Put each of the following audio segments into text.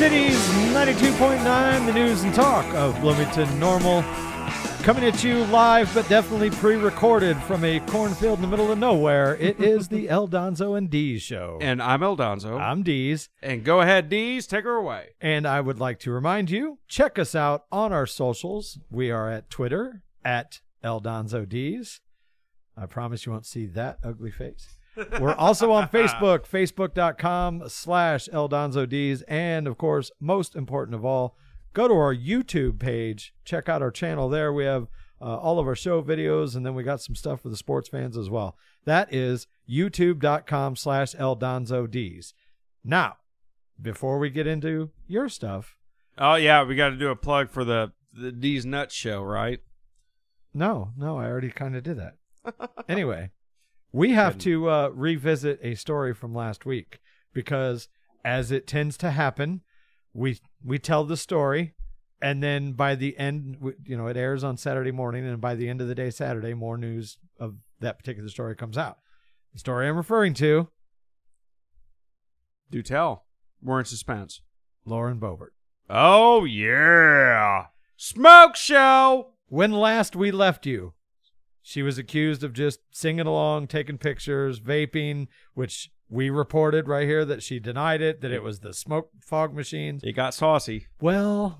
City's 92.9, the news and talk of Bloomington Normal. Coming at you live, but definitely pre-recorded from a cornfield in the middle of nowhere. It is the El Donzo and Dees show. And I'm El Donzo. I'm Dees. And go ahead, Dees. Take her away. And I would like to remind you, check us out on our socials. We are at Twitter, at El Donzo Dees. I promise you won't see that ugly face. We're also on Facebook, facebook.com/EldonzoDs. And, of course, most important of all, go to our YouTube page. Check out our channel there. We have all of our show videos, and then we got some stuff for the sports fans as well. That is youtube.com/EldonzoDs. Now, before we get into your stuff. Oh, yeah, we got to do a plug for the D's Nuts show, right? No, I already kind of did that. Anyway. We have to revisit a story from last week because, as it tends to happen, we tell the story, and then by the end, it airs on Saturday morning, and by the end of the day Saturday, more news of that particular story comes out. The story I'm referring to... Do tell. We're in suspense. Lauren Boebert. Oh, yeah. Smoke show! When last we left you, she was accused of just singing along, taking pictures, vaping, which we reported right here that she denied it, that it was the smoke fog machines. It got saucy. Well,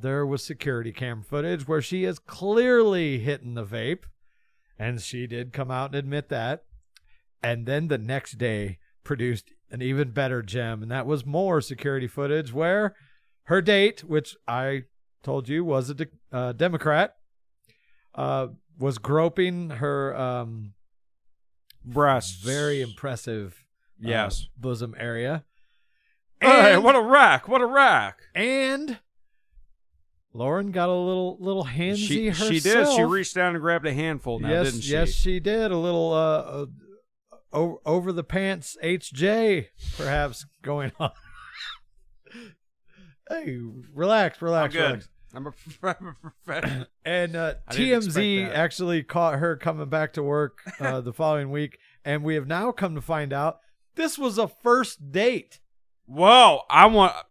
there was security cam footage where she is clearly hitting the vape, and she did come out and admit that. And then the next day produced an even better gem, and that was more security footage where her date, which I told you was a Democrat, was groping her breasts. Very impressive yes. Bosom area. Hey, what a rack. And Lauren got a little handsy herself. She did. She reached down and grabbed a handful now, didn't she? Yes, she did. A little over the pants HJ perhaps going on. Hey, relax. I'm a professional. And TMZ actually caught her coming back to work the following week, and we have now come to find out this was a first date. Whoa!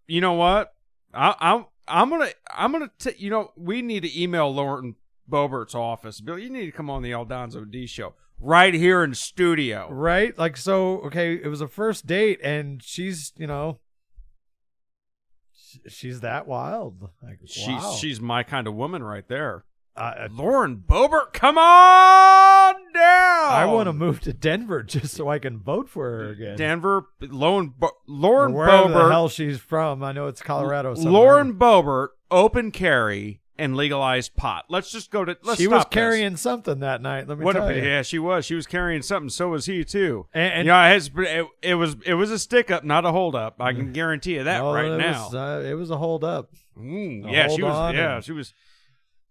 You know what? I'm gonna. We need to email Lauren Boebert's office. Bill, you need to come on the El Donzo D show right here in studio. Right? Like so. Okay, it was a first date, and she's She's that wild. Like, wow. She's my kind of woman right there. Lauren Boebert, come on down. I want to move to Denver just so I can vote for her again. Denver, Lauren wherever Boebert. The hell she's from. I know it's Colorado somewhere. Lauren Boebert, open carry and legalized pot. Let's just go to. She was carrying something that night. Let me tell you. Yeah, she was. She was carrying something. So was he too. And it was a stick up, not a hold up. I can guarantee you that now. It was a hold up. She was.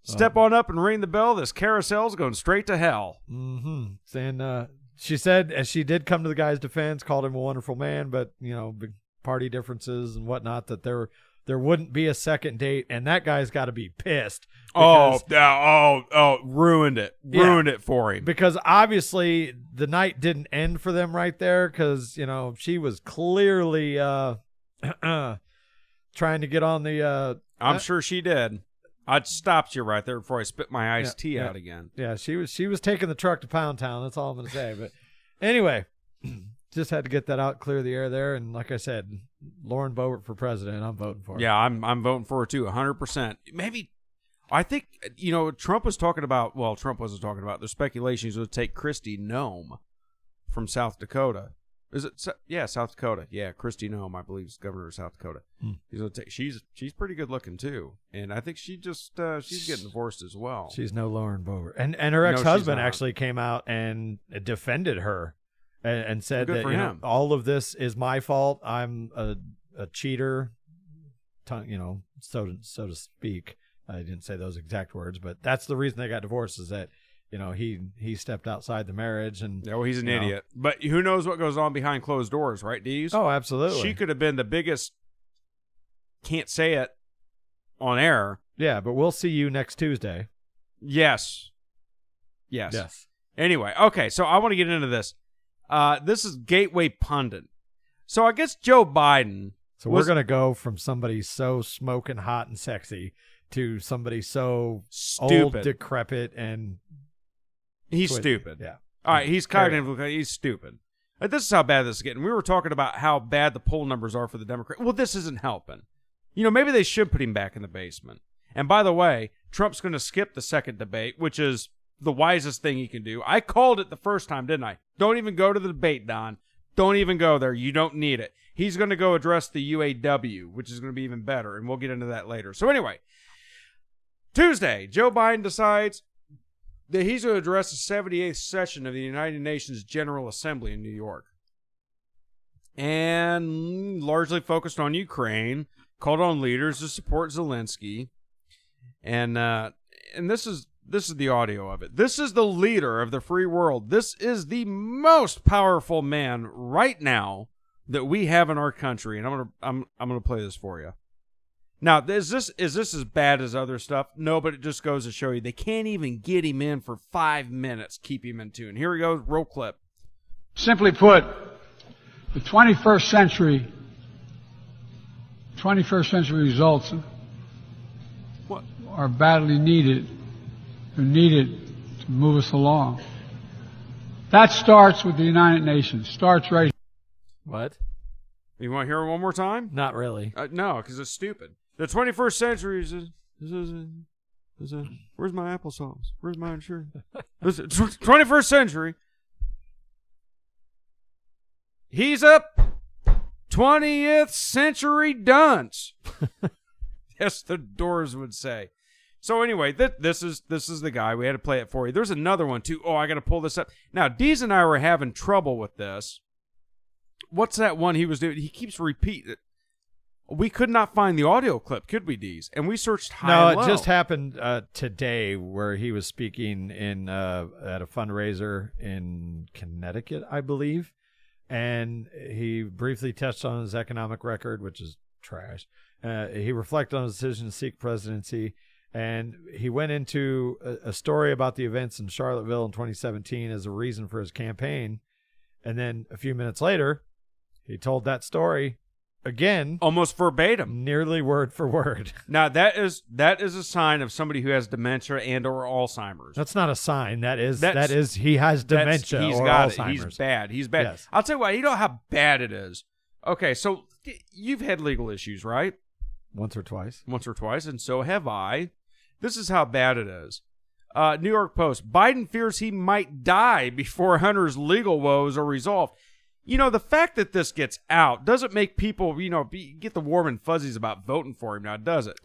Step on up and ring the bell. This carousel's going straight to hell. Mm-hmm. And she said, as she did come to the guy's defense, called him a wonderful man, but big party differences and whatnot, that there wouldn't be a second date, and that guy's got to be pissed. Ruined it. Ruined it for him. Because obviously the night didn't end for them right there because, she was clearly trying to get on the... I'm sure she did. I'd stopped you right there before I spit my iced tea out again. Yeah, she was taking the truck to Pound Town. That's all I'm going to say. But anyway, just had to get that out, clear the air there. And like I said, Lauren Boebert for president. I'm voting for her. Yeah, I'm voting for her too, 100%. Maybe, I think, Trump was talking about, well, Trump wasn't talking about, the speculations would take Kristi Noem from South Dakota. Is it? Yeah, South Dakota. Yeah, Kristi Noem, I believe, is governor of South Dakota. She's pretty good looking too, and I think she's getting divorced as well. She's no Lauren Boebert, and her ex-husband actually came out and defended her, and said that all of this is my fault. I'm a cheater, so to speak. I didn't say those exact words, but that's the reason they got divorced. Is that he stepped outside the marriage, and he's an idiot. But who knows what goes on behind closed doors, right, Dees? Oh, absolutely. She could have been the biggest. Can't say it on air. Yeah, but we'll see you next Tuesday. Yes. Anyway, okay, so I want to get into this. This is Gateway Pundit. So I guess Joe Biden So we're going to go from somebody so smoking hot and sexy to somebody so Stupid. old, decrepit, and he's stupid. Yeah. All right, he's he's stupid. This is how bad this is getting. We were talking about how bad the poll numbers are for the Democrats. Well, this isn't helping. Maybe they should put him back in the basement. And by the way, Trump's going to skip the second debate, which is the wisest thing he can do. I called it the first time, didn't I? Don't even go to the debate, Don. Don't even go there. You don't need it. He's going to go address the UAW, which is going to be even better, and we'll get into that later. So anyway, Tuesday, Joe Biden decides that he's going to address the 78th session of the United Nations General Assembly in New York. And largely focused on Ukraine, called on leaders to support Zelensky. And this is the audio of it. This is the leader of the free world. This is the most powerful man right now that we have in our country. And I'm gonna play this for you. Now, is this as bad as other stuff? No, but it just goes to show you they can't even get him in for 5 minutes, keep him in tune. Here he goes, roll clip. Simply put, the 21st century results are badly needed. They're needed to move us along. That starts with the United Nations. Starts right here. What? You want to hear it one more time? Not really. No, because it's stupid. The 21st century is where's my applesauce? Where's my insurance? 21st century. He's a 20th century dunce. Yes, the Doors would say. So anyway, this is the guy. We had to play it for you. There's another one too. Oh, I got to pull this up. Now, Deez and I were having trouble with this. What's that one he was doing? He keeps repeating it. We could not find the audio clip, could we, Deez? And we searched high and low. No, it just happened today where he was speaking in at a fundraiser in Connecticut, I believe. And he briefly touched on his economic record, which is trash. He reflected on his decision to seek presidency. And he went into a story about the events in Charlottesville in 2017 as a reason for his campaign. And then a few minutes later, he told that story again, almost verbatim, nearly word for word. Now that is a sign of somebody who has dementia and or Alzheimer's. That's not a sign. That is he has dementia he's or got Alzheimer's. It. He's bad. Yes. I'll tell you what. You know how bad it is. Okay, so you've had legal issues, right? Once or twice, and so have I. This is how bad it is. New York Post. Biden fears he might die before Hunter's legal woes are resolved. The fact that this gets out doesn't make people, get the warm and fuzzies about voting for him now, does it?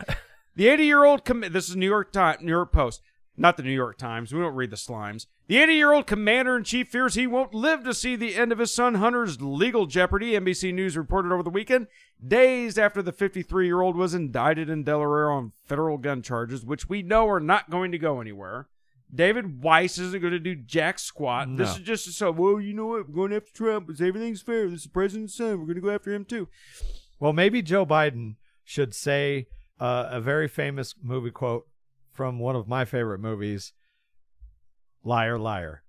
The 80-year-old this is New York Post, not the New York Times. We don't read the slimes. The 80-year-old commander-in-chief fears he won't live to see the end of his son Hunter's legal jeopardy, NBC News reported over the weekend, days after the 53-year-old was indicted in Delaware on federal gun charges, which we know are not going to go anywhere. David Weiss isn't going to do jack squat. No. This is just so, well, you know what? We're going after Trump because everything's fair. This is the president's son. We're going to go after him too. Well, maybe Joe Biden should say a very famous movie quote from one of my favorite movies, "Liar, liar."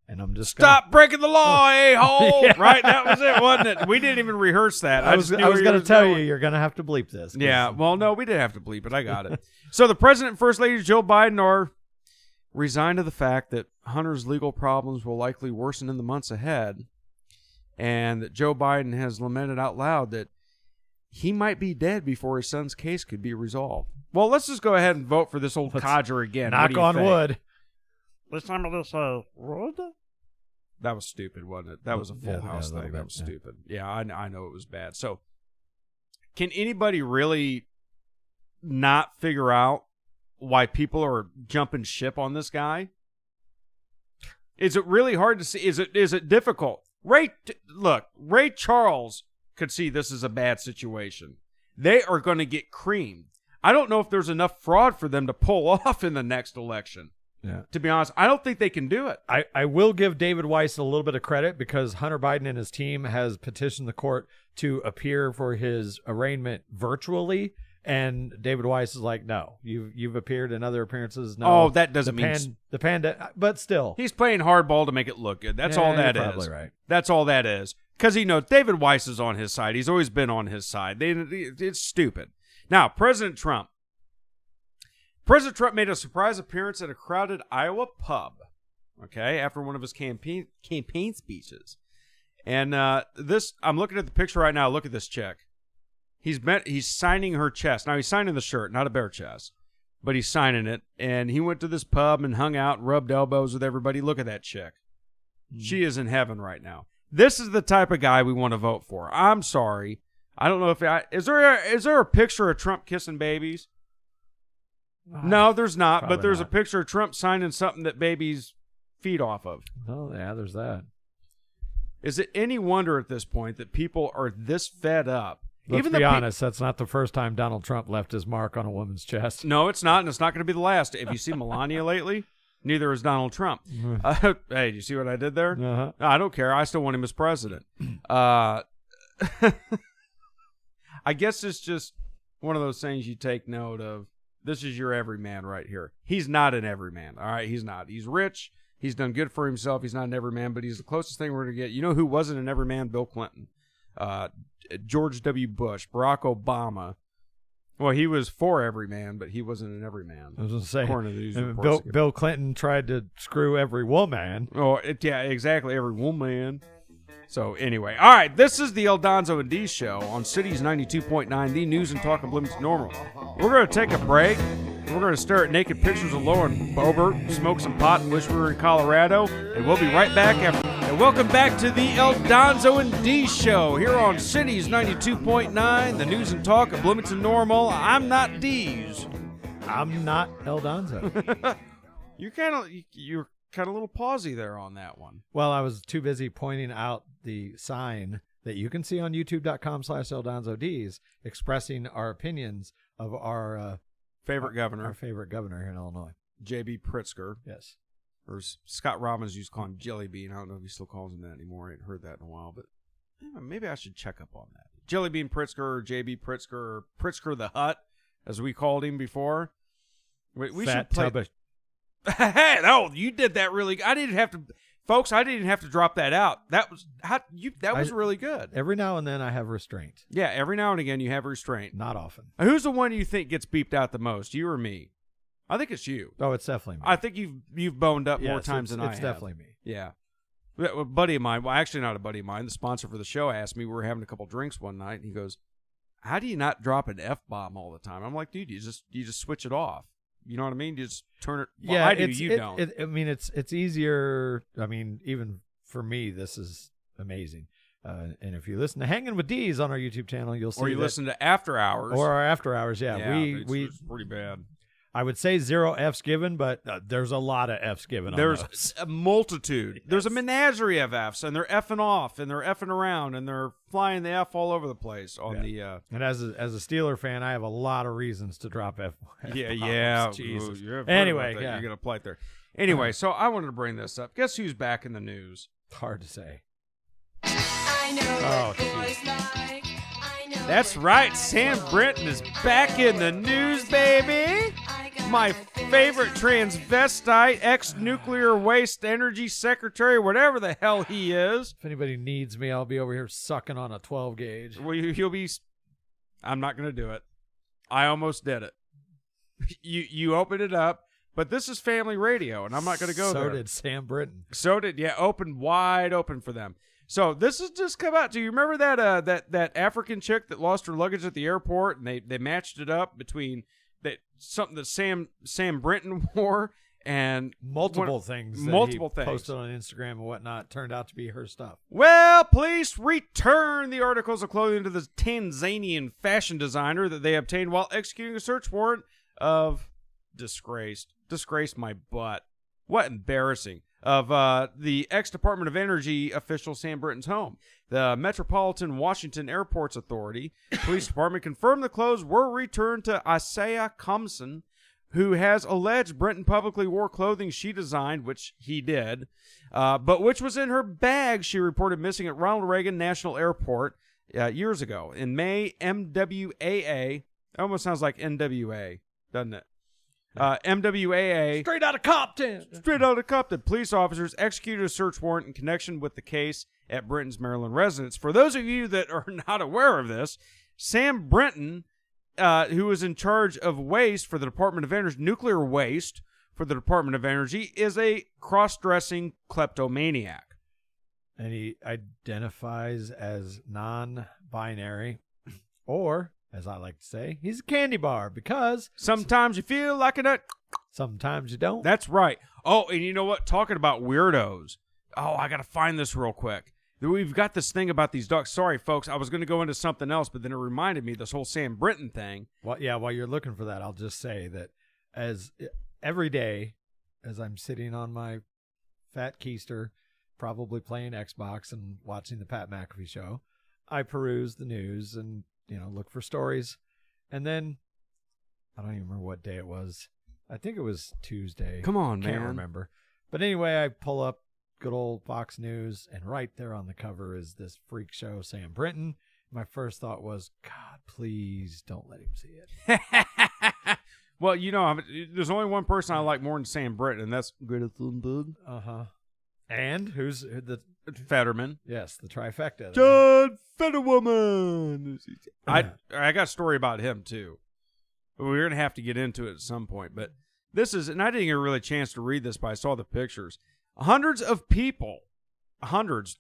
And I'm just stop breaking the law, a-hole. Yeah. Right? That was it, wasn't it? We didn't even rehearse that. I was going to tell you, you're going to have to bleep this. Yeah. Well, no, we didn't have to bleep it. I got it. So the president and first lady, Joe Biden, are resigned to the fact that Hunter's legal problems will likely worsen in the months ahead, and that Joe Biden has lamented out loud that he might be dead before his son's case could be resolved. Well, let's just go ahead and vote for this old codger again. Knock on wood. This time of this wood? That was stupid, wasn't it? That was a full house thing. That was stupid. Yeah, I know it was bad. So, can anybody really not figure out why people are jumping ship on this guy? Is it really hard to see? Is it difficult? Ray Charles could see this as a bad situation. They are going to get creamed. I don't know if there's enough fraud for them to pull off in the next election. Yeah. To be honest, I don't think they can do it. I will give David Weiss a little bit of credit because Hunter Biden and his team has petitioned the court to appear for his arraignment virtually. And David Weiss is like, no, you've appeared in other appearances. No, oh, that doesn't mean the panda, but still, he's playing hardball to make it look good. That's all that is. Probably right. That's all that is. Because he knows David Weiss is on his side. He's always been on his side. It's stupid. Now, President Trump. President Trump made a surprise appearance at a crowded Iowa pub, okay, after one of his campaign speeches. And I'm looking at the picture right now. Look at this chick. He's signing her chest. Now, he's signing the shirt, not a bare chest, but he's signing it. And he went to this pub and hung out and rubbed elbows with everybody. Look at that chick. She is in heaven right now. This is the type of guy we want to vote for. I'm sorry. I don't know if is there a picture of Trump kissing babies? No, there's not. But there's a picture of Trump signing something that babies feed off of. Oh, yeah, there's that. Is it any wonder at this point that people are this fed up? Let's be honest, that's not the first time Donald Trump left his mark on a woman's chest. No, it's not, and it's not going to be the last. Have you seen Melania lately? Neither is Donald Trump. Hey, do you see what I did there? Uh-huh. No, I don't care. I still want him as president. I guess it's just one of those things you take note of. This is your everyman right here. He's not an everyman, all right? He's not. He's rich. He's done good for himself. He's not an everyman, but he's the closest thing we're going to get. You know who wasn't an everyman? Bill Clinton. George W. Bush. Barack Obama. Well, he was for every man, but he wasn't an everyman. I was going to say, according to these reports. Bill Clinton tried to screw every woman. Oh, yeah, exactly, every woman. So, anyway. All right, this is the El Donzo and D Show on Cities 92.9, the news and talk of Bloomington Normal. We're going to take a break. We're going to stare at naked pictures of Lauren Boebert, smoke some pot, and wish we were in Colorado. And we'll be right back after. And welcome back to the El Donzo and D Show here on Cities 92.9, the news and talk of Bloomington Normal. I'm not D's. I'm not El Donzo. You're kind of a little pausy there on that one. Well, I was too busy pointing out the sign that you can see on youtube.com/EldonzoDs expressing our opinions of our favorite governor. Our favorite governor here in Illinois. J.B. Pritzker. Yes. Or Scott Robbins used to call him Jelly Bean. I don't know if he still calls him that anymore. I ain't heard that in a while, but maybe I should check up on that. Jelly Bean Pritzker or J.B. Pritzker or Pritzker the Hut, as we called him before. We Fat should play. tub of Hey, no, you did that really. I didn't have to, folks. I didn't have to drop that out. That was really good. Every now and then I have restraint. Yeah, every now and again you have restraint. Not often. Who's the one you think gets beeped out the most? You or me? I think it's you. Oh, it's definitely me. I think you've boned up more times than I have. It's definitely me. Yeah. A buddy of mine, well, actually not a buddy of mine, the sponsor for the show asked me, we were having a couple drinks one night, and he goes, "How do you not drop an F-bomb all the time?" I'm like, dude, you just switch it off. You know what I mean? You just turn it. Well, yeah, I do. You don't. I mean, it's easier. I mean, even for me, this is amazing. And if you listen to Hanging with D's on our YouTube channel, you'll see. Or you listen to After Hours. Or our After Hours, yeah. It's pretty bad. I would say 0 F's given, but there's a lot of F's given. There's a multitude. Yes. There's a menagerie of F's, and they're effing off, and they're effing around, and they're flying the F all over the place on the. And as a Steeler fan, I have a lot of reasons to drop F. Yeah. Jesus. Anyway, you're gonna play it there. Anyway, so I wanted to bring this up. Guess who's back in the news? Hard to say. I know boys like. That's right. Sam Brinton is back in the news, baby. My favorite transvestite, ex-nuclear waste energy secretary, whatever the hell he is. If anybody needs me, I'll be over here sucking on a 12 gauge. Well, you'll be. I'm not going to do it. I almost did it. You opened it up, but this is family radio, and I'm not going to go there. So did Sam Brinton. Open wide open for them. So this has just come out. Do you remember that African chick that lost her luggage at the airport, and they matched it up between something that Sam Brinton wore and multiple things posted on Instagram and whatnot turned out to be her stuff. Well, police returned the articles of clothing to the Tanzanian fashion designer that they obtained while executing a search warrant of disgraced my butt. What embarrassing. Of the ex-Department of Energy official Sam Brinton's home. The Metropolitan Washington Airports Authority Police Department confirmed the clothes were returned to Isaiah Compson, who has alleged Brinton publicly wore clothing she designed, which he did, but which was in her bag she reported missing at Ronald Reagan National Airport years ago. In May, MWAA, it almost sounds like NWA, doesn't it? MWAA. Straight out of Compton. Straight out of Compton. Police officers executed a search warrant in connection with the case at Brinton's Maryland residence. For those of you that are not aware of this, Sam Brinton, who is in charge of waste for the Department of Energy, nuclear waste for the Department of Energy, is a cross-dressing kleptomaniac. And he identifies as non-binary, or, as I like to say, he's a candy bar because Sometimes you feel like a nut. sometimes you don't. That's right. Oh, and you know what? Talking about weirdos. Oh, I got to find this real quick. We've got this thing about these dogs. Sorry, folks. I was going to go into something else, but then it reminded me this whole Sam Brinton thing. Well, yeah, while you're looking for that, I'll just say that as every day, as I'm sitting on my fat keister, probably playing Xbox and watching the Pat McAfee show, I peruse the news and, look for stories. And then, I don't even remember what day it was. I think it was Tuesday. Come on, Can't man. remember. But anyway, I pull up good old Fox News, and right there on the cover is this freak show, Sam Brinton. My first thought was, God, please don't let him see it. Well, there's only one person I like more than Sam Brinton, and that's Greta Thunberg. Uh-huh. And who's the Fetterman. Yes, the trifecta. John Fetterwoman. I got a story about him, too. We're going to have to get into it at some point. But this is, and I didn't get really a chance to read this, but I saw the pictures. Hundreds of people,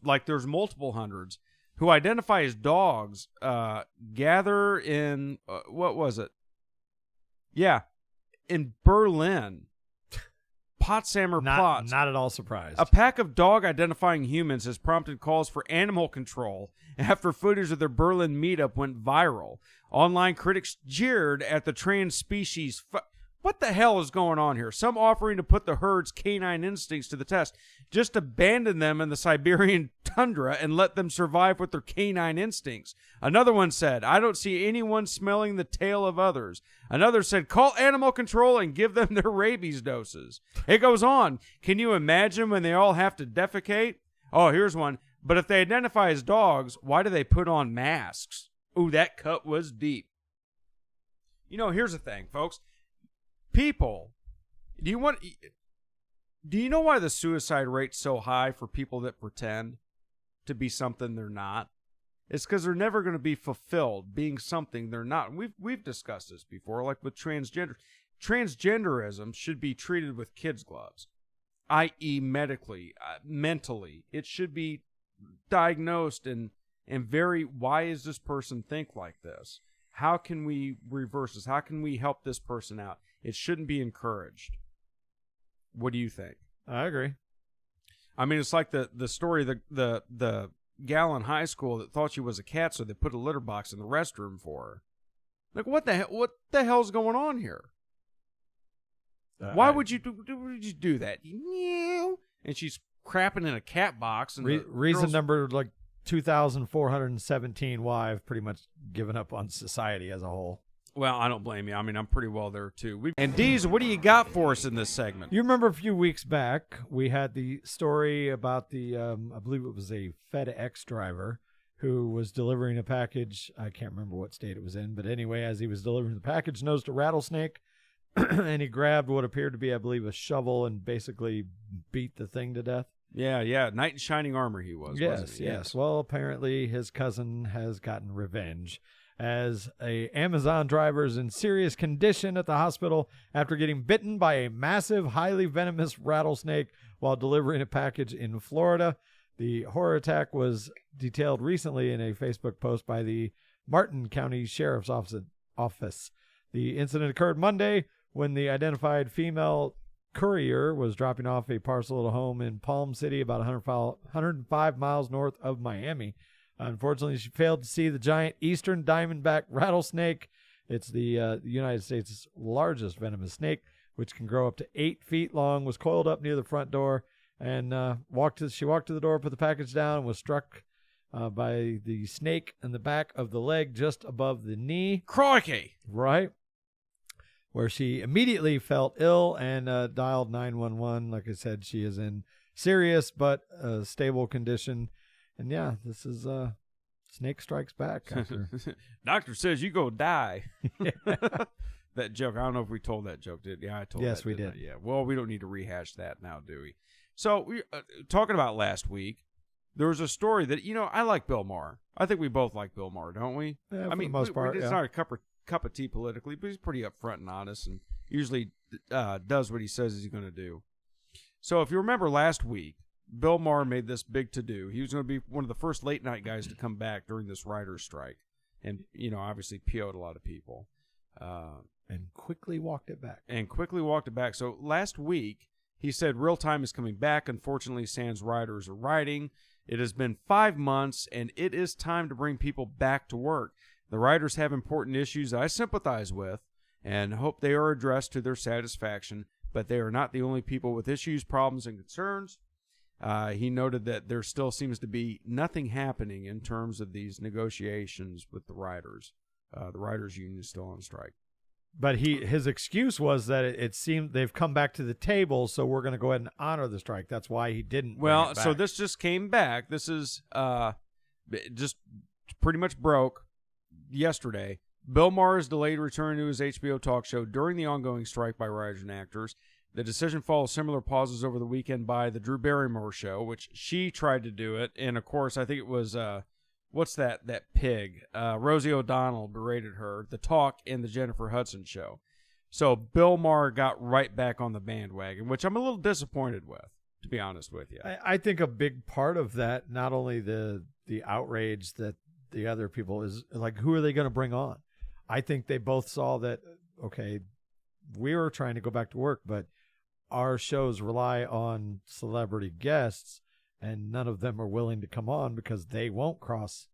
like there's multiple hundreds, who identify as dogs, gather in, what was it? Yeah, in Berlin. Potsdamer Platz. Not at all surprised. A pack of dog-identifying humans has prompted calls for animal control after footage of their Berlin meetup went viral. Online critics jeered at the trans species. What the hell is going on here? Some offering to put the herd's canine instincts to the test. Just abandon them in the Siberian tundra and let them survive with their canine instincts. Another one said, I don't see anyone smelling the tail of others. Another said, call animal control and give them their rabies doses. It goes on. Can you imagine when they all have to defecate? Oh, here's one. But if they identify as dogs, why do they put on masks? Ooh, that cut was deep. Here's the thing, folks. People, do you know why the suicide rate's so high for people that pretend to be something they're not? It's because they're never going to be fulfilled being something they're not. And we've discussed this before, like with transgender. Transgenderism should be treated with kids' gloves, i.e. medically, mentally. It should be diagnosed and very, why is this person think like this? How can we reverse this? How can we help this person out? It shouldn't be encouraged. What do you think? I agree. I mean, it's like the story the gal in high school that thought she was a cat, so they put a litter box in the restroom for her. Like, what the hell's going on here? Why would you do that? And she's crapping in a cat box. And reason number 2,417 why I've pretty much given up on society as a whole. Well, I don't blame you. I mean, I'm pretty well there, too. And Deez, what do you got for us in this segment? You remember a few weeks back, we had the story about the, I believe it was a FedEx driver who was delivering a package. I can't remember what state it was in, but anyway, as he was delivering the package, nosed a rattlesnake, and he grabbed what appeared to be, I believe, a shovel and basically beat the thing to death. Yeah. Knight in shining armor he was, wasn't he? Yes. Well, apparently his cousin has gotten revenge, as a Amazon driver is in serious condition at the hospital after getting bitten by a massive, highly venomous rattlesnake while delivering a package in Florida. The horror attack was detailed recently in a Facebook post by the Martin County Sheriff's Office. The incident occurred Monday when the identified female courier was dropping off a parcel at a home in Palm City, about 105 miles north of Miami. Unfortunately, she failed to see the giant eastern diamondback rattlesnake. It's the United States' largest venomous snake, which can grow up to 8 feet long, was coiled up near the front door, and she walked to the door, put the package down, and was struck by the snake in the back of the leg just above the knee. Crikey! Right. Where she immediately felt ill and dialed 911. Like I said, she is in serious but stable condition. And yeah, this is Snake Strikes Back. After. Doctor says you go die. That joke. I don't know if we told that joke. Yeah, I told. Yes, that, we didn't did. I? Yeah. Well, we don't need to rehash that now, do we? So we talking about last week. There was a story that I like Bill Maher. I think we both like Bill Maher, don't we? Yeah, I for mean, the most part, it's yeah. not a cup of tea politically, but he's pretty upfront and honest, and usually does what he says he's going to do. So if you remember last week, Bill Maher made this big to-do. He was going to be one of the first late-night guys to come back during this writer's strike. And, obviously PO'd a lot of people. And quickly walked it back. So last week, he said real time is coming back. Unfortunately, sans writers are writing. It has been 5 months, and it is time to bring people back to work. The writers have important issues that I sympathize with and hope they are addressed to their satisfaction, but they are not the only people with issues, problems, and concerns. He noted that there still seems to be nothing happening in terms of these negotiations with the writers. The writers' union is still on strike. But his excuse was that it seemed they've come back to the table, so we're going to go ahead and honor the strike. That's why he didn't. Well, bring it back. so this just came back. This is just pretty much broke yesterday. Bill Maher's delayed return to his HBO talk show during the ongoing strike by writers and actors. The decision follows similar pauses over the weekend by the Drew Barrymore show, which she tried to do it. And, of course, I think it was, what's that pig? Rosie O'Donnell berated her, The Talk, and the Jennifer Hudson show. So Bill Maher got right back on the bandwagon, which I'm a little disappointed with, to be honest with you. I think a big part of that, not only the outrage that the other people is, like, who are they going to bring on? I think they both saw that, okay, we were trying to go back to work, but our shows rely on celebrity guests, and none of them are willing to come on because they won't cross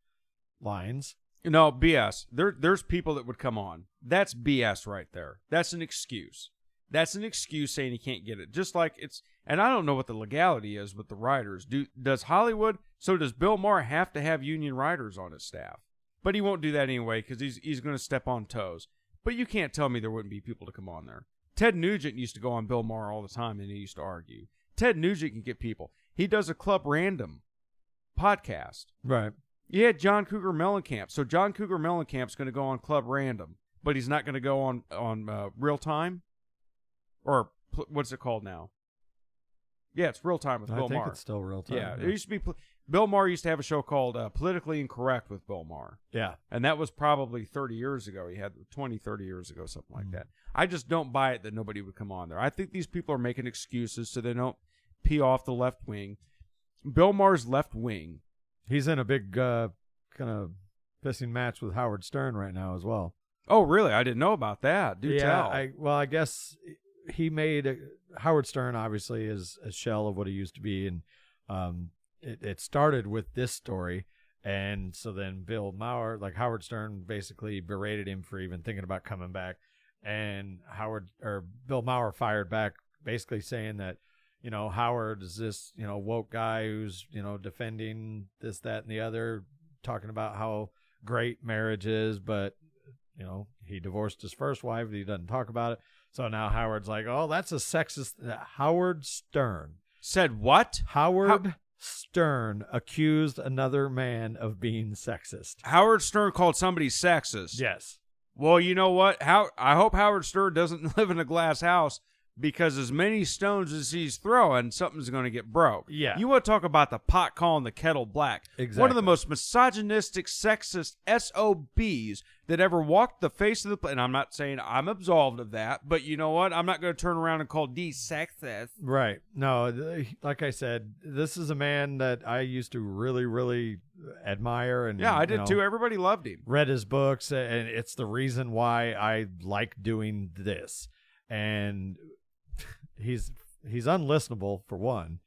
lines. No, BS. There's people that would come on. That's BS right there. That's an excuse. That's an excuse saying he can't get it. Just like it's, and I don't know what the legality is with the writers. Does Hollywood, so does Bill Maher have to have union writers on his staff? But he won't do that anyway because he's going to step on toes. But you can't tell me there wouldn't be people to come on there. Ted Nugent used to go on Bill Maher all the time, and he used to argue. Ted Nugent can get people. He does a Club Random podcast. Right. You had John Cougar Mellencamp. So John Cougar Mellencamp's going to go on Club Random, but he's not going to go on Real Time? Or what's it called now? Yeah, it's Real Time with Bill Maher. I think it's still Real Time. Yeah, it used to be... Bill Maher used to have a show called Politically Incorrect with Bill Maher. Yeah. And that was probably 30 years ago. He had 30 years ago, something like that. I just don't buy it that nobody would come on there. I think these people are making excuses so they don't pee off the left wing. Bill Maher's left wing. He's in a big kind of pissing match with Howard Stern right now as well. Oh, really? I didn't know about that. Do tell. I guess he made Howard Stern obviously is a shell of what he used to be, and it started with this story, and so then Bill Maher, like Howard Stern, basically berated him for even thinking about coming back, and Bill Maher fired back, basically saying that Howard is this woke guy who's defending this, that, and the other, talking about how great marriage is, but he divorced his first wife and he doesn't talk about it. So now Howard's like, oh, that's a sexist. Howard Stern said what? Howard Stern accused another man of being sexist. Howard Stern called somebody sexist. Yes. Well, you know what? I hope Howard Stern doesn't live in a glass house, because as many stones as he's throwing, something's going to get broke. Yeah. You want to talk about the pot calling the kettle black. Exactly. One of the most misogynistic, sexist SOBs that ever walked the face of the planet. And I'm not saying I'm absolved of that, but you know what? I'm not going to turn around and call D sexist. Right. No, like I said, this is a man that I used to really, really admire. And yeah, I did too. Everybody loved him. Read his books, and it's the reason why I like doing this. And he's unlistenable, for one.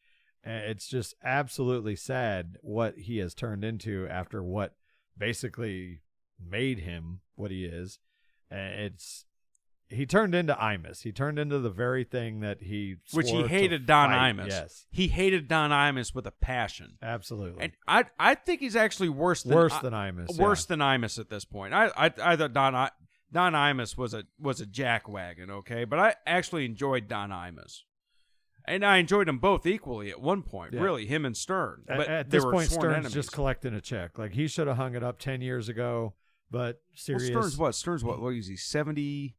It's just absolutely sad what he has turned into after what basically made him what he is. He turned into Imus. He turned into the very thing that he swore which he hated to Don fight. Imus. Yes, he hated Don Imus with a passion. Absolutely. And I think he's actually worse than Imus. Worse than Imus at this point. I thought Don Imus was a jackwagon, okay? But I actually enjoyed Don Imus. And I enjoyed them both equally at one point, really, him and Stern. But at they this were point, sworn Stern's enemies. just collecting a check. Like, he should have hung it up 10 years ago, but serious. Well, Stern's what? What is he, 70?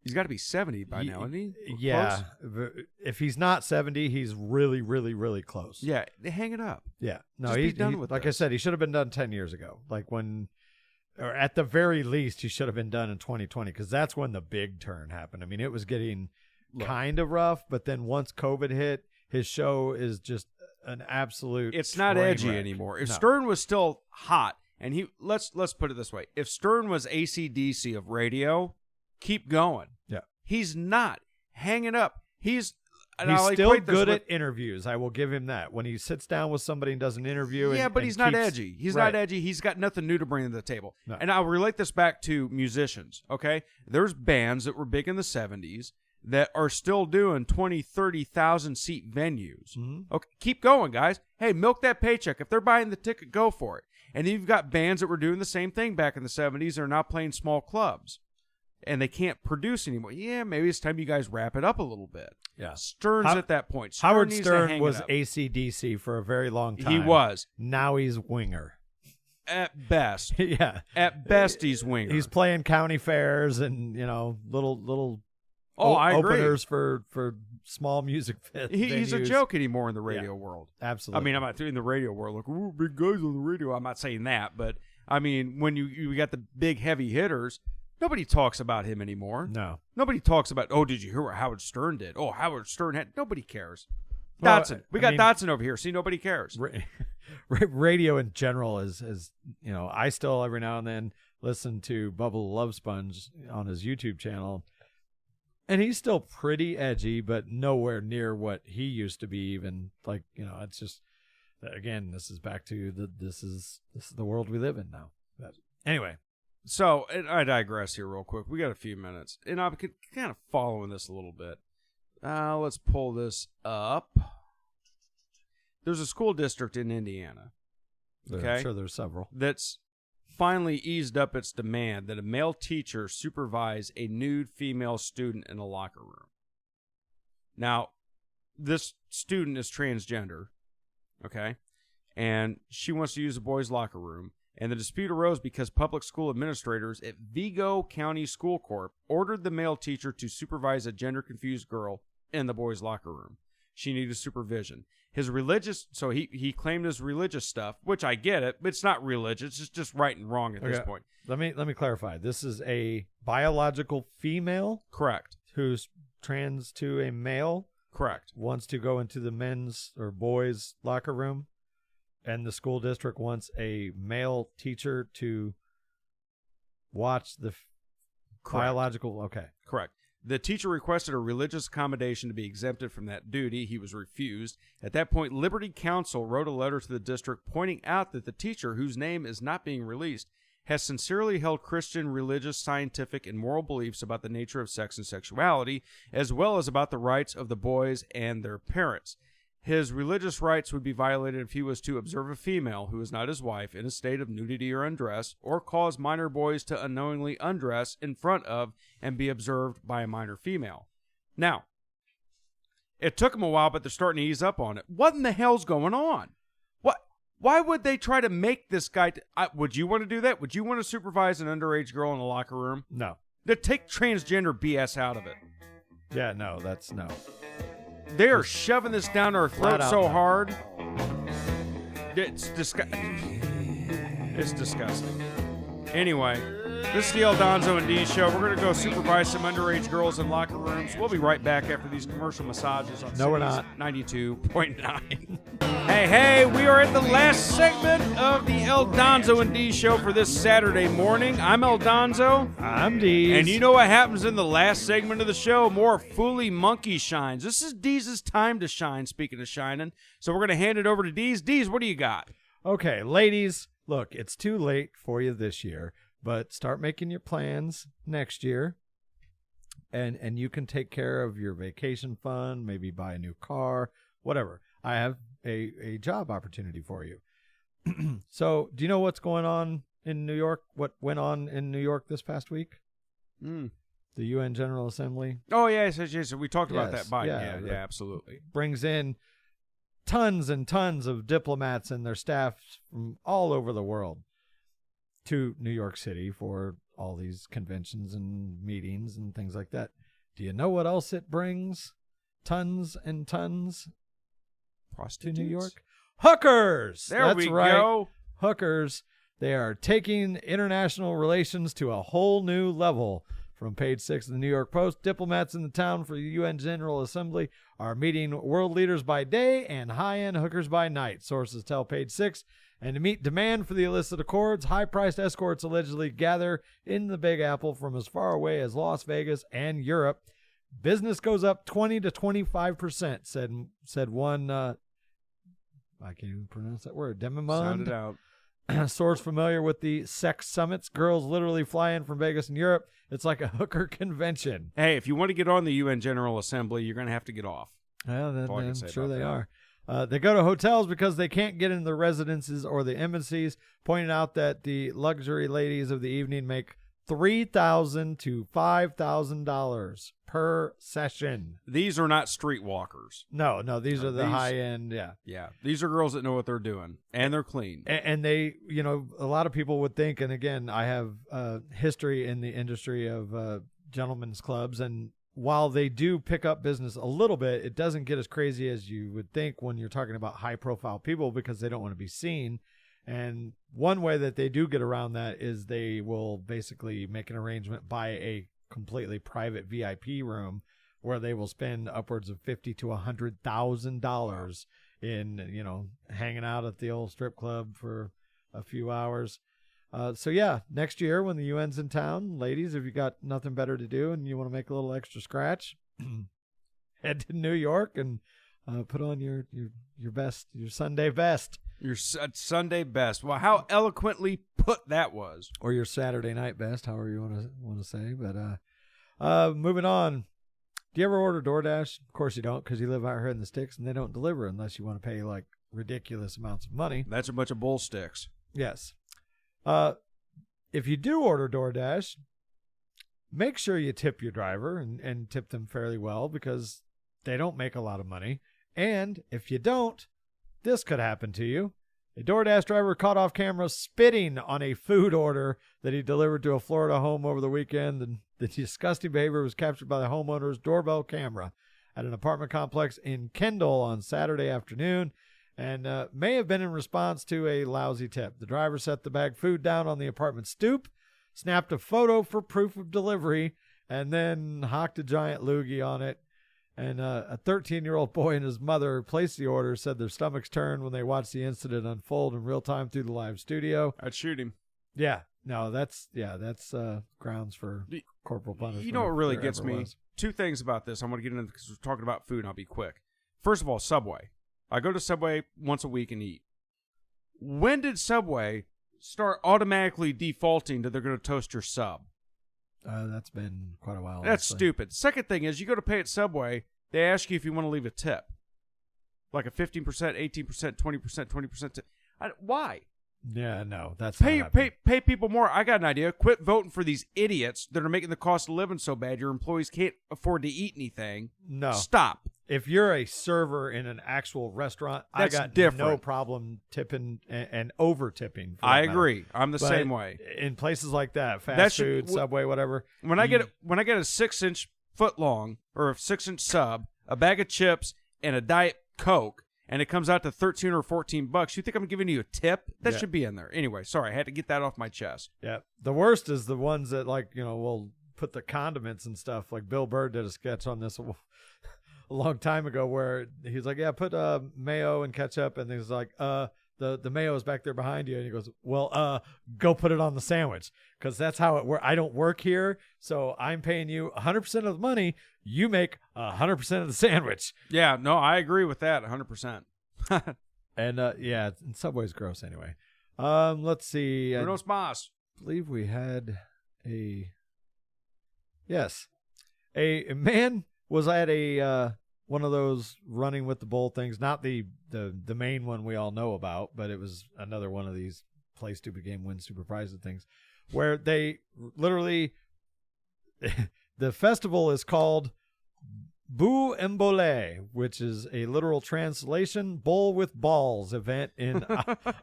He's got to be 70 by now, isn't he? Yeah. Close? If he's not 70, he's really, really, really close. Yeah, they hang it up. Yeah. No, Just be done with like this. I said, he should have been done 10 years ago. Like when, or at the very least, he should have been done in 2020 because that's when the big turn happened. I mean, it was getting kind of rough, but then once COVID hit, his show is just an absolute. It's not train edgy wreck. anymore. If No. Stern was still hot, and let's put it this way: if Stern was AC/DC of radio, keep going. Yeah. He's not hanging up. He's still good at interviews. I will give him that. When he sits down with somebody and does an interview. Yeah, but he's not edgy. He's Right. not edgy. He's got nothing new to bring to the table. No. And I'll relate this back to musicians, okay? There's bands that were big in the 70s that are still doing 20, 30,000 seat venues. Mhm. Okay, keep going, guys. Hey, milk that paycheck. If they're buying the ticket, go for it. And you've got bands that were doing the same thing back in the 70s that are now playing small clubs. And they can't produce anymore. Yeah, maybe it's time you guys wrap it up a little bit. Yeah. Stern's at that point. Howard needs to Stern hang was it up. AC/DC for a very long time. He was. Now he's winger. At best. Yeah. At best, he's winger. He's playing county fairs and, little I agree. openers for small music He's a venues. joke anymore in the radio world. Absolutely. I mean, I'm not in the radio world. Like, ooh, big guys on the radio. I'm not saying that, but I mean, when you got the big heavy hitters, nobody talks about him anymore. No. Nobody talks about, oh, did you hear what Howard Stern did? Oh, Howard Stern had, nobody cares. Well, Dotson. We got Dotson over here. See, nobody cares. Radio in general is I still every now and then listen to Bubba the Love Sponge on his YouTube channel. And he's still pretty edgy, but nowhere near what he used to be. Even it's just, again, this is back to this is the world we live in now. But anyway, So, and I digress here real quick. We got a few minutes, and I'm kind of following this a little bit. Let's pull this up. There's a school district in Indiana. Okay, I'm sure there's several. That's finally eased up its demand that a male teacher supervise a nude female student in a locker room. Now, this student is transgender, okay, and she wants to use a boys' locker room, and the dispute arose because public school administrators at Vigo County School Corp ordered the male teacher to supervise a gender-confused girl in the boys' locker room. She needed supervision. His religious, so he claimed his religious stuff, which I get it, but it's not religious. It's just right and wrong at this point. Let me clarify. This is a biological female Correct. who's trans to a male, Correct. wants to go into the men's or boys' locker room, and the school district wants a male teacher to watch the biological. Okay. Correct. The teacher requested a religious accommodation to be exempted from that duty. He was refused. At that point, Liberty Counsel wrote a letter to the district pointing out that the teacher, whose name is not being released, has sincerely held Christian, religious, scientific, and moral beliefs about the nature of sex and sexuality, as well as about the rights of the boys and their parents. His religious rights would be violated if he was to observe a female who is not his wife in a state of nudity or undress, or cause minor boys to unknowingly undress in front of and be observed by a minor female. Now, it took him a while, but they're starting to ease up on it. What in the hell's going on? Why would they try to make this guy... would you want to do that? Would you want to supervise an underage girl in a locker room? No. Take transgender BS out of it. Yeah, no, that's no. They are shoving this down our throat Flat out so no. hard. It's disgusting. It's disgusting. Anyway, this is the El Donzo and D Show. We're going to go supervise some underage girls in locker rooms. We'll be right back after these commercial massages on No, we're Cities not. 92.9. Hey, we are at the last segment of the El Donzo and D Show for this Saturday morning. I'm El Donzo. I'm Deez. And you know what happens in the last segment of the show? More Fooly Monkey shines. This is Deez's time to shine, speaking of shining. So we're going to hand it over to Deez. Deez, what do you got? Okay, ladies, look, it's too late for you this year, but start making your plans next year. And you can take care of your vacation fund, maybe buy a new car, whatever. I have a job opportunity for you. So, do you know what's going on in New York? What went on in New York this past week? The UN General Assembly Oh, yes. We talked about Yes, that. Biden. yeah, Yeah, absolutely. brings in tons and tons of diplomats and their staff from all over the world to New York City for all these conventions and meetings and things like that. Do you know what else it brings? Tons and tons to Prostitutes? New York. Hookers. There That's we right. go. Hookers. They are taking international relations to a whole new level. From page 6 of the New York Post, diplomats in the town for the UN General Assembly are meeting world leaders by day and high-end hookers by night, sources tell page 6. And to meet demand for the illicit accords, high-priced escorts allegedly gather in the Big Apple from as far away as Las Vegas and Europe. Business goes up 20 to 25%, said one, I can't even pronounce that word, Sound it Demimond. out. Source familiar with the sex summits. Girls literally fly in from Vegas and Europe. It's like a hooker convention. Hey, if you want to get on the UN General Assembly, you're going to have to get off. Well, then, all I can I'm say sure about they that. are. They go to hotels because they can't get into the residences or the embassies, pointing out that the luxury ladies of the evening make $3,000 to $5,000 per session. These are not streetwalkers. No, these are the these- high end, yeah. Yeah, these are girls that know what they're doing, and they're clean. And they, a lot of people would think, and again, I have history in the industry of gentlemen's clubs, and while they do pick up business a little bit, it doesn't get as crazy as you would think when you're talking about high-profile people because they don't want to be seen. And one way that they do get around that is they will basically make an arrangement, buy a completely private VIP room where they will spend upwards of $50,000 to $100,000 in, hanging out at the old strip club for a few hours. So yeah, next year when the UN's in town, ladies, if you got nothing better to do and you want to make a little extra scratch, head to New York and put on your best, your Sunday best, Your Sunday best. Well, how eloquently put that was. or your Saturday night best, however you want to say. But moving on. Do you ever order DoorDash? Of course you don't, because you live out here in the sticks and they don't deliver unless you want to pay like ridiculous amounts of money. That's a bunch of bull sticks. Yes. If you do order DoorDash, make sure you tip your driver and tip them fairly well because they don't make a lot of money. And if you don't, this could happen to you. A DoorDash driver caught off camera spitting on a food order that he delivered to a Florida home over the weekend. And the disgusting behavior was captured by the homeowner's doorbell camera at an apartment complex in Kendall on Saturday afternoon, and may have been in response to a lousy tip. The driver set the bag food down on the apartment stoop, snapped a photo for proof of delivery, and then hocked a giant loogie on it. And a 13-year-old boy and his mother who placed the order said their stomachs turned when they watched the incident unfold in real time through the live studio. I'd shoot him. Yeah, no, that's grounds for corporal punishment. You know what really if there gets ever me? was. Two things about this. I'm going to get into because we're talking about food, and I'll be quick. First of all, Subway. I go to Subway once a week and eat. When did Subway start automatically defaulting that they're going to toast your sub? That's been quite a while. That's actually. stupid. Second thing is, you go to pay at Subway, they ask you if you want to leave a tip. Like a 15%, 18%, 20%, 20% tip. Why? Yeah, no, that's Pay not happening. people more. I got an idea. Quit voting for these idiots that are making the cost of living so bad your employees can't afford to eat anything. No, Stop. if you're a server in an actual restaurant, That's I got different. no problem tipping and over tipping. I agree. I'm the But same way. In places like that, fast That's- food, Subway, whatever. When I get a 6-inch foot long or a 6-inch sub, a bag of chips, and a Diet Coke, and it comes out to $13 or $14, you think I'm giving you a tip? That Yeah. should be in there. Anyway, sorry, I had to get that off my chest. Yeah, the worst is the ones that will put the condiments and stuff. Like Bill Burr did a sketch on this a long time ago where he's like, yeah, put mayo and ketchup, and he's like, the mayo is back there behind you, and he goes, well, go put it on the sandwich, because that's how it works. I don't work here, so I'm paying you 100% of the money. You make 100% of the sandwich. Yeah, no, I agree with that 100%. And yeah, and Subway's gross anyway. Let's see. I Bruno's Mas. believe we had a man was at a one of those running with the bull things, not the main one we all know about, but it was another one of these play stupid game, win stupid prizes things, where they literally the festival is called Bou Mbole, which is a literal translation, Bull with Balls event in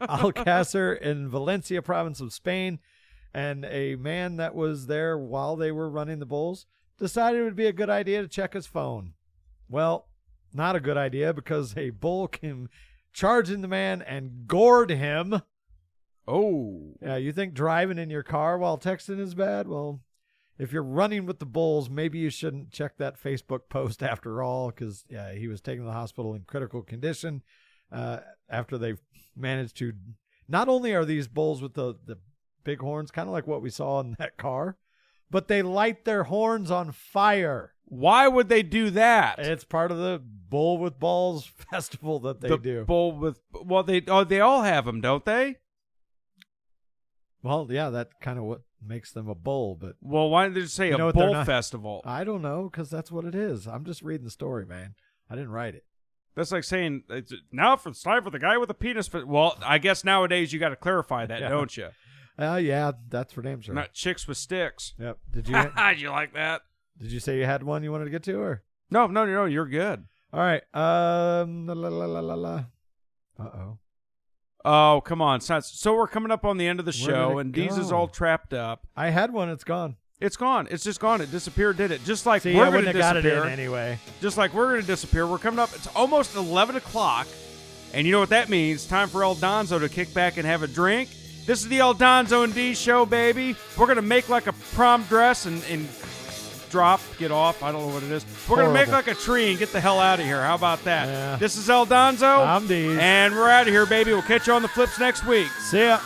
Alcácer in Valencia province of Spain. and a man that was there while they were running the bulls decided it would be a good idea to check his phone. Well, not a good idea because a bull came charging the man and gored him. Oh. Yeah, you think driving in your car while texting is bad? Well, if you're running with the bulls, maybe you shouldn't check that Facebook post after all, because he was taken to the hospital in critical condition after they managed to. Not only are these bulls with the big horns, kind of like what we saw in that car, but they light their horns on fire. Why would they do that? It's part of the Bull with Balls festival that they do. Bull with they all have them, don't they? Well, yeah, that kind of what makes them a bull. But why didn't they just say a bull festival? I don't know, because that's what it is. I'm just reading the story, man. I didn't write it. That's like saying now it's time for the guy with the penis. Well, I guess nowadays you got to clarify that, don't you? Yeah, that's for damn sure. Not chicks with sticks. Yep. Did you? Did you like that? Did you say you had one you wanted to get to, or? No, you're good. All right. Uh-oh. Oh, come on. So we're coming up on the end of the show, and Deez is all trapped up. I had one. It's gone. It's gone. It's just gone. It disappeared, did it? Just like See, we're I going to wouldn't have disappear. got it in anyway. Just like we're going to disappear. We're coming up. It's almost 11 o'clock, and you know what that means. Time for El Donzo to kick back and have a drink. This is the El Donzo and Deez show, baby. We're going to make like a prom dress and get off. I don't know what it is. We're going to make like a tree and get the hell out of here. How about that? Yeah. This is El Donzo. I'm Deez. And we're out of here, baby. We'll catch you on the flips next week. See ya.